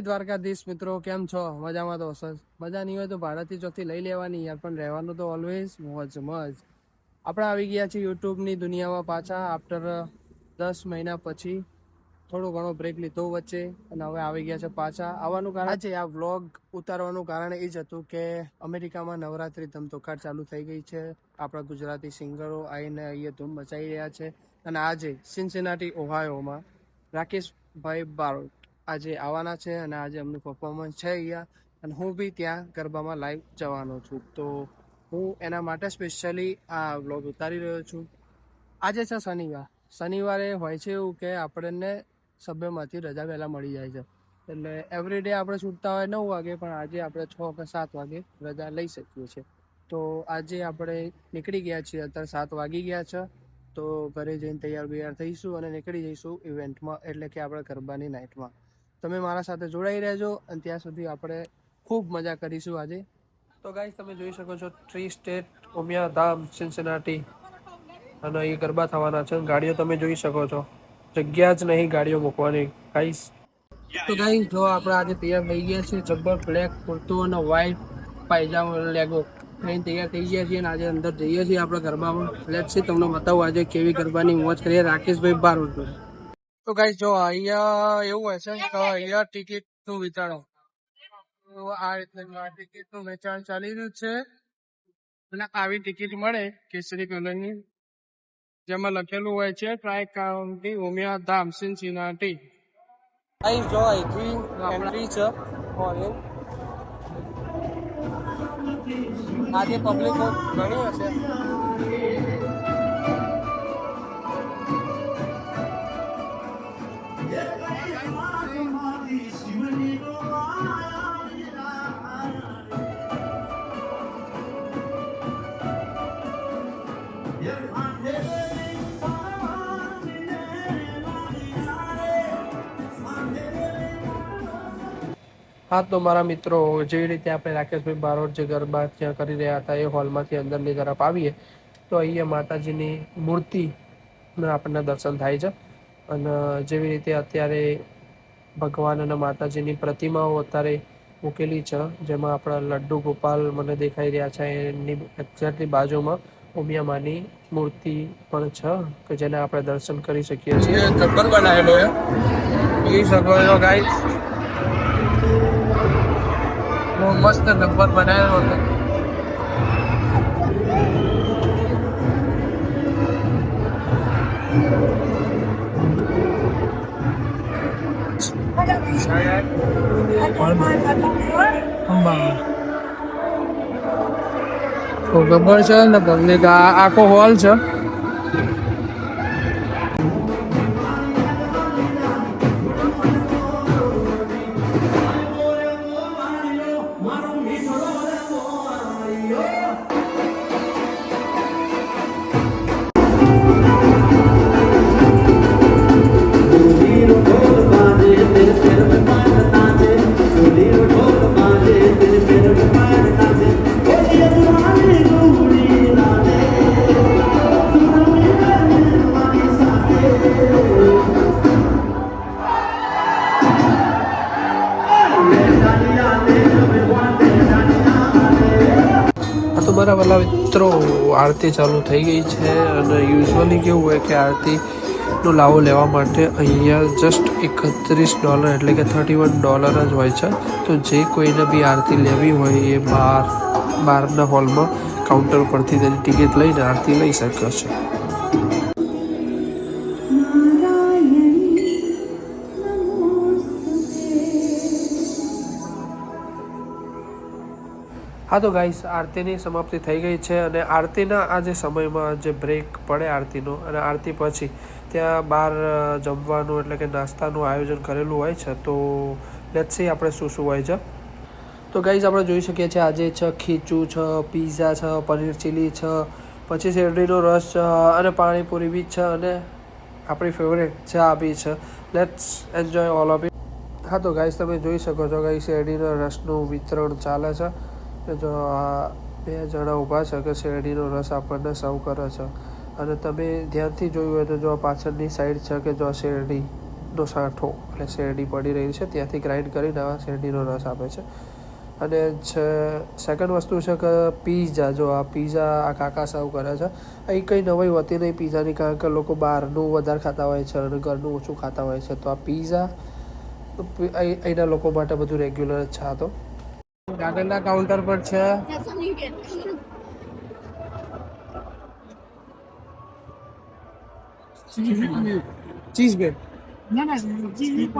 દ્વારકાધીશ મિત્રો, કેમ છો? મજામાં તો હશે. મજા નહીં હોય તો ભાડાથી ચોથી લઈ લેવાની યાર, પણ રહેવાનું તો ઓલવેઝ મોજ મોજ. આપણે આવી ગયા છીએ યુટ્યુબની દુનિયામાં પાછા આફ્ટર 10 મહિના પછી. થોડો ઘણો બ્રેક લીધો વચ્ચે અને હવે આવી ગયા છે પાછા. આવવાનું કારણ આજે આ વ્લોગ ઉતારવાનું કારણ એ જ હતું કે અમેરિકામાં નવરાત્રી ધમધોકાટ ચાલુ થઈ ગઈ છે. આપણા ગુજરાતી સિંગરો આવીને અહીંયા ધૂમ મચાવી રહ્યા છે. અને આજે સિન્સિનાટી ઓહાયોમાં રાકેશભાઈ બારોટ આજે આવવાના છે અને આજે એમનું પરફોર્મન્સ છે અહીંયા. અને હું બી ત્યાં ગરબામાં લાઈવ જવાનો છું, તો હું એના માટે સ્પેશિયલી આ વ્લોગ ઉતારી રહ્યો છું. આજે છે શનિવાર. શનિવારે હોય છે એવું કે આપણને સભ્યમાંથી રજા વહેલા મળી જાય છે, એટલે એવરીડે આપણે છૂટતા હોય 9 વાગે, પણ આજે આપણે 6 કે 7 વાગે રજા લઈ શકીએ છીએ. તો આજે આપણે નીકળી ગયા છીએ, અત્યારે 7 વાગી ગયા છે. તો ઘરે જઈને તૈયાર થઈશું અને નીકળી જઈશું ઇવેન્ટમાં, એટલે કે આપણે ગરબાની નાઇટમાં. તમે મારા સાથે જોડાઈ રહેજો અને ત્યાં સુધી આપણે ખૂબ મજા કરીશું આજે. તો ગાઈસ, તમે જોઈ શકો છો ટ્રી સ્ટેટ ઉમિયા ધામ સિન્સિનાટી, અને એ ગરબા થવાના છે. ગાડીઓ તમે જોઈ શકો છો, જગ્યા જ નહીં ગાડીઓ મૂકવાની ગાઈસ. તો ગાઈસ જો આપણે આજે તૈયાર થઈ ગયા છીએ, જબ્બર બ્લેક કુર્તો અને વ્હાઈટ પાયજામો લેગો લઈને તૈયાર થઈ ગયા છીએ અને આજે અંદર જઈએ છીએ આપણે ગરબામાં. લેટ્સ સી, તમને બતાવું આજે કેવી ગરબાની મોજ કરીએ રાકેશભાઈ બારોટ. તો ગાઈસ જો અહીંયા એવું હોય છે કે અહીંયા ટિકિટનું વેચાણ, તો આ રીતે ટિકિટનું વેચાણ ચાલી રહ્યું છે. અને આવી ટિકિટ મળે કેસરી કલરની, જેમાં લખેલું હોય છે ટ્રાય કાઉન્ટી ઉમિયા ધામ સિન્સિનાટી. ગાઈસ જો અહીંથી એન્ટ્રી છે. આજે પબ્લિક ઘણી હશે. હા, તો મારા મિત્રો, જેવી રીતે આપણે રાકેશભાઈ બારોટ જે ગરબા ત્યાં કરી રહ્યા હતા એ હોલમાંથી અંદરની તરફ આવીએ તો અહીંયા માતાજીની મૂર્તિના આપણને દર્શન થાય છે. અને જેવી રીતે અત્યારે ભગવાન અને માતાજીની પ્રતિમાઓ અત્યારે મૂકેલી છે, જેમાં આપણા લડ્ડુ ગોપાલ મને દેખાઈ રહ્યા છે. એની એક્ઝેક્ટલી બાજુમાં ઉમિયા માની મૂર્તિ પણ છે કે જેને આપણે દર્શન કરી શકીએ છીએ. ગબ્બર બનાવેલો છે, જોઈ શકો છો ગાઈસ. મસ્ત ગબ્બર બનાવેલો હતો. ગબ્બર છે ને પબ્લિક, આખો હોલ છે. મારા વાલા મિત્રો, આરતી ચાલુ થઈ ગઈ છે. અને યુઝ્યુઅલી કેવું હોય કે આરતીનો લાવો લેવા માટે અહીંયા જસ્ટ $31 એટલે કે $31 જ હોય છે. તો જે કોઈને બી આરતી લેવી હોય એ બહારના હોલમાં કાઉન્ટર પરથી તેની ટિકિટ લઈને આરતી લઈ શકે છે. હા, તો ગાઈસ, આરતીની સમાપ્તિ થઈ ગઈ છે. અને આરતીના આ જે સમયમાં જે બ્રેક પડે આરતીનો, અને આરતી પછી ત્યાં બહાર જમવાનું એટલે કે નાસ્તાનું આયોજન કરેલું હોય છે. તો લેટ્સ સી આપણે શું શું હોય છે. તો ગાઈસ, આપણે જોઈ શકીએ છીએ આજે છે ખીચું છે, પીઝા છે, પનીર ચીલી છે, પછી શેરડીનો રસ છે અને પાણીપુરી બી છે, અને આપણી ફેવરેટ ચા બી છે. Let's enjoy all of it. હા, તો ગાઈસ, તમે જોઈ શકો છો ગાઈસ, શેરડીના રસનું વિતરણ ચાલે છે. જો આ 2 જણા ઊભા છે કે શેરડીનો રસ આપણને સર્વ કરે છે. અને તમે ધ્યાનથી જોયું હોય તો જો પાછળની સાઈડ છે કે જો શેરડી સાંઠો એટલે શેરડી પડી રહી છે ત્યાંથી ગ્રાઇન્ડ કરીને આવા શેરડીનો રસ આપે છે. અને છે સેકન્ડ વસ્તુ છે કે પીઝા. જો આ પીઝા આ કાકા સર્વ કરે છે. અહીં કંઈ નવાઈ હોતી નહીં પીઝાની, કારણ કે લોકો બહારનું વધારે ખાતા હોય છે અને ઘરનું ઓછું ખાતા હોય છે. તો આ પીઝા અહીંના લોકો માટે બધું રેગ્યુલર જ છે. આ તો આગળના કાઉન્ટર પર છે cheese bread,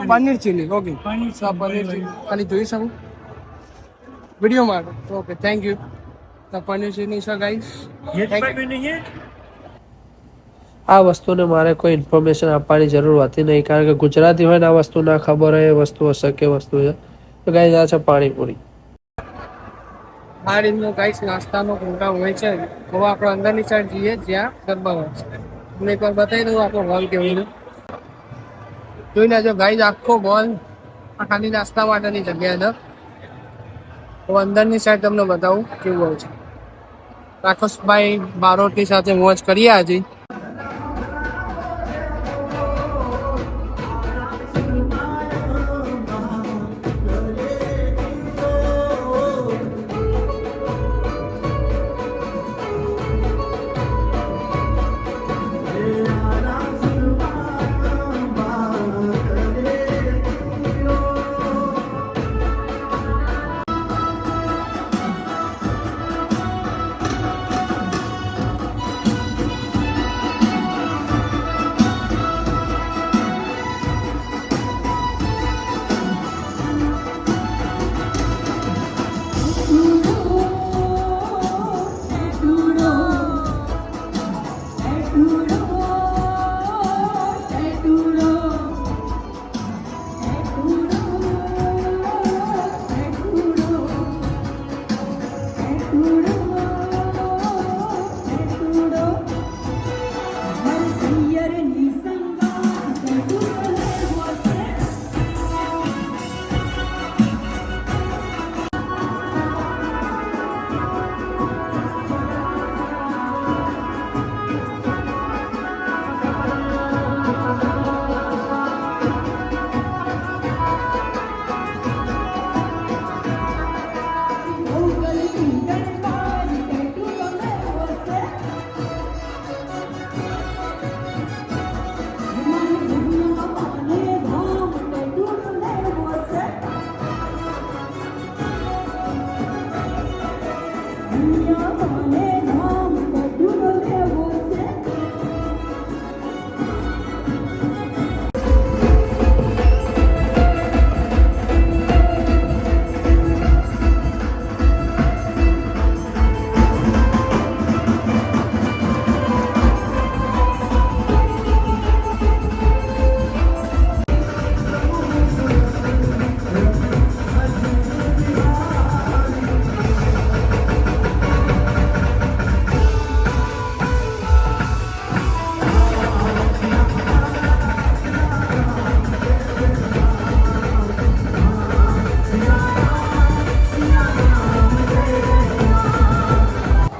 paneer chilli. Okay, paneer chilli ખાલી જોઈ શકું વિડીયો માટે. Okay, thank you. Paneer chilli છે ગાઈસ. આ વસ્તુને મારે કોઈ ઇન્ફોર્મેશન આપવાની જરૂર હોતી નહીં, કારણ કે ગુજરાતી હોય ને આ વસ્તુ ના ખબર હોય એ વસ્તુ અશક્ય વસ્તુ છે. તો ગાઈસ આ છે પાણીપુરી. આ રીતનો ગાઈસ નાસ્તાનો પ્રોગ્રામ હોય છે. હવે આપણે અંદરની સાઈડ જઈએ જ્યાં ગરબા હોય છે. તમને એકવાર બતાવી દઉં આપણો હોલ કેવું છે. જોઈ લેજો ગાઈસ, આખો હોલ આ ખાલી નાસ્તા માટેની જગ્યા છે. તો અંદરની સાઈડ તમને બતાવું કેવું હોય છે. રાકેશભાઈ બારોટની સાથે મોજ કરીએ આજે.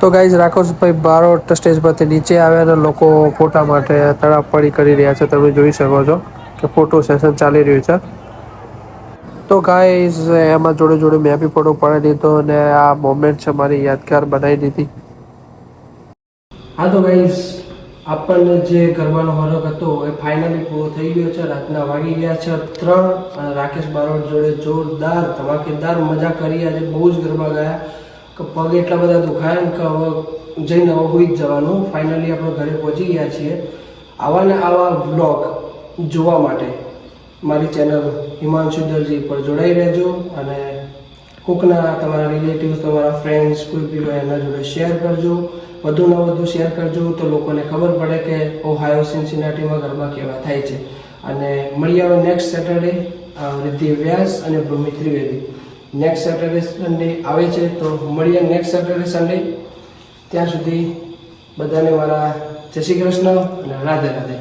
તો ગાઈઝ રાકેશભાઈ બારોટ સ્ટેજ પરથી નીચે આવ્યા અને લોકો ફોટા માટે તડાપડી કરી રહ્યા છે. તમે જોઈ શકો છો કે ફોટો સેશન ચાલી રહ્યું છે. તો ગાઈઝ એમાં જોડે જોડે મેં બી ફોટો પાડી દીધો અને આ મોમેન્ટ છે મારી યાદગાર બનાવી દીધી. હા તો ગાઈઝ આપણને જે ગરબાનો હરખ હતો એ ફાઇનલી પૂરો થઈ ગયો છે. રાતના વાગી ગયા છે 3 અને રાકેશ બારોટ જોડે જોરદાર ધમાકેદાર મજા કરી. આજે બહુ જ ગરબા ગયા કે પગ એટલા બધા દુખાયા ને કે હવે જઈને હવે હોઈ જ જવાનું. ફાઇનલી આપણે ઘરે પહોંચી ગયા છીએ. આવા ને આવા વ્લોગ જોવા માટે મારી ચેનલ હિમાંશુ દરજી પર જોડાઈ રહેજો અને કોકના તમારા રિલેટિવ્સ, તમારા ફ્રેન્ડ્સ કોઈ બી હોય એના જોડે શેર કરજો. વધુમાં વધુ શેર કરજો તો લોકોને ખબર પડે કે ઓહાયો સિન્સિનાટીમાં ગરબા કેવા થાય છે. અને મળી આવે નેક્સ્ટ સેટરડે રિદ્ધિ વ્યાસ અને ભૂમિ ત્રિવેદી. નેક્સ્ટ સેટરડે સન્ડે આવે છે તો મળીએ નેક્સ્ટ સેટરડે સન્ડે. ત્યાં સુધી બધાને મારા જય શ્રી કૃષ્ણ અને રાધે રાધે.